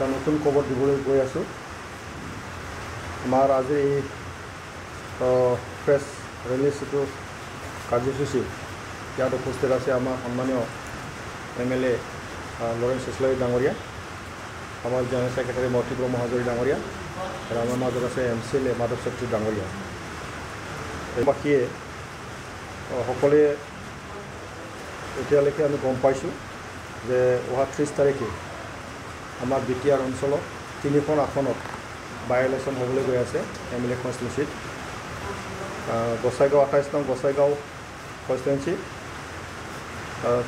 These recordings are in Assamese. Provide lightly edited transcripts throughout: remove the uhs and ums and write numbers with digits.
এটা নতুন খবৰ দিবলৈ গৈ আছোঁ। আমাৰ আজি প্ৰেছ ৰিলিজ যিটো কাৰ্যসূচী ইয়াত উপস্থিত আছে আমাৰ সন্মানীয় MLA লৰেন্স ইছলাৰী ডাঙৰীয়া, আমাৰ জেনেৰেল ছেক্ৰেটাৰী মতিব্ৰ মহাজৰী ডাঙৰীয়া, আৰু আমাৰ মাজত আছে MCLA মাধৱ চেত্ৰী ডাঙৰীয়া। এইবাসীয়ে সকলোৱে এতিয়ালৈকে আমি গম পাইছোঁ যে অহা 30 তাৰিখে আমাৰ বিটিআৰ অঞ্চলত 3খন আসনত বাই ইলেকশ্যন হ'বলৈ গৈ আছে। MLA কনষ্টিটুৱেঞ্চিত গোসাইগাঁও 28 নং গোসাইগাঁও কনষ্টিটুৱেঞ্চি,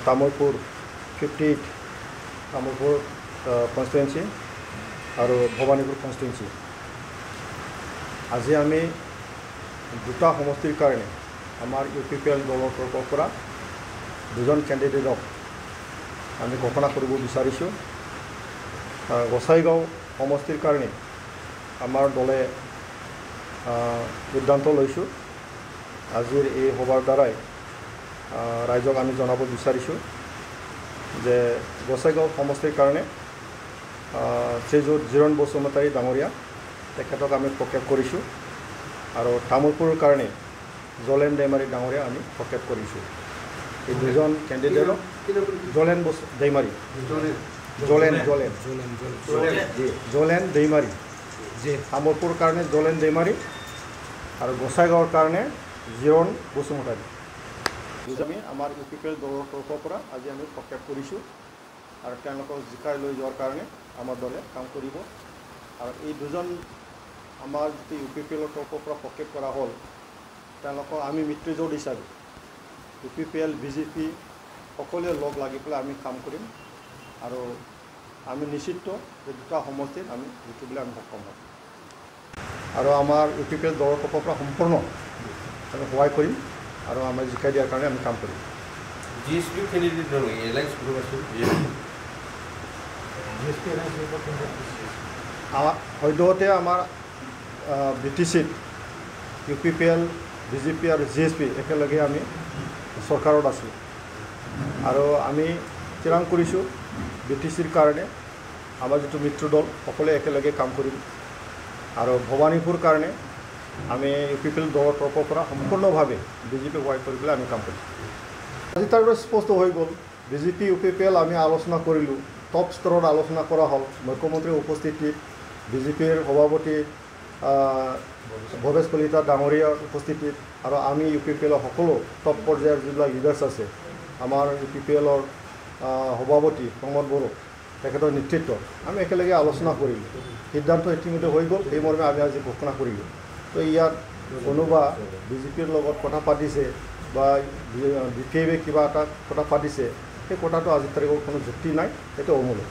তামোলপুৰ 58 তামোলপুৰ কনষ্টিটুৱেঞ্চি আৰু ভৱানীপুৰ কনষ্টিটুৱেঞ্চি। আজি আমি দুটা সমষ্টিৰ কাৰণে আমাৰ UPPL দলৰ তৰফৰ পৰা দুজন কেণ্ডিডেটক আমি ঘোষণা কৰিব বিচাৰিছোঁ। গোসাইগাঁও সমষ্টিৰ কাৰণে আমাৰ দলে সিদ্ধান্ত লৈছোঁ। আজিৰ এই সভাৰ দ্বাৰাই ৰাইজক আমি জনাব বিচাৰিছোঁ যে গোসাইগাঁও সমষ্টিৰ কাৰণে শ্ৰীযুত জিৰণ বসুমতাৰী ডাঙৰীয়া তেখেতক আমি প্ৰক্ষেপ কৰিছোঁ, আৰু তামোলপুৰৰ কাৰণে জলেন দৈমাৰী ডাঙৰীয়া আমি প্ৰক্ষেপ কৰিছোঁ। এই দুজন কেণ্ডিডেটক জলেন দৈমাৰী তামোলপুৰ কাৰণে জলেন দৈমাৰী আৰু গোসাইগাঁৱৰ কাৰণে জিৰণ বসুমতাৰী আমি আমাৰ UPPL দলৰ তৰফৰ পৰা আজি আমি প্ৰক্ষেপ কৰিছোঁ, আৰু তেওঁলোকক জিকাই লৈ যোৱাৰ কাৰণে আমাৰ দলে কাম কৰিব। আৰু এই দুজন আমাৰ যিটো UPPLৰ তৰফৰ পৰা প্ৰক্ষেপ কৰা হ'ল, তেওঁলোকক আমি মিত্ৰজোঁট হিচাপে UPPL BJP সকলোৱে লগ লাগি পেলাই আমি কাম কৰিম, আৰু আমি নিশ্চিত যে দুটা সমষ্টিত আমি জিকিবলৈ আমি সক্ষম হ'ম, আৰু আমাৰ UPPL দলৰ তৰফৰ পৰা সম্পূৰ্ণ আমি সহায় কৰিম, আৰু আমাৰ জিকাই দিয়াৰ কাৰণে আমি কাম কৰিম। সদ্যহতে আমাৰ BTCত UPPL BJP আৰু GSP একেলগে আমি চৰকাৰত আছোঁ, আৰু আমি থিৰাং কৰিছোঁ BTCৰ কাৰণে আমাৰ যিটো মিত্ৰ দল সকলোৱে একেলগে কাম কৰিম, আৰু ভৱানীপুৰ কাৰণে আমি UPPL দলৰ তৰফৰ পৰা সম্পূৰ্ণভাৱে BJP সহায় কৰি পেলাই আমি কাম কৰিম। আজি তাৰ স্পষ্ট হৈ গ'ল, BJP UPPL আমি আলোচনা কৰিলোঁ, টপ স্তৰত আলোচনা কৰা হ'ল, মুখ্যমন্ত্ৰীৰ উপস্থিতিত, BJPৰ সভাপতি ভৱেশ কলিতা ডাঙৰীয়াৰ উপস্থিতিত, আৰু আমি UPPLৰ সকলো টপ পৰ্যায়ৰ যিবিলাক লিডাৰ্ছ আছে, আমাৰ UPPLৰ সভাপতি প্ৰমোদ বড়ো তেখেতৰ নেতৃত্বত আমি একেলগে আলোচনা কৰিলোঁ। সিদ্ধান্ত ইতিমধ্যে হৈ গ'ল, সেই মৰ্মে আমি আজি ঘোষণা কৰিলোঁ। তো ইয়াত কোনোবা BJPৰ লগত কথা পাতিছে বা BPFে কিবা এটা কথা পাতিছে, সেই কথাটো আজিৰ তাৰিখৰ কোনো যুক্তি নাই, সেইটো অমূলক।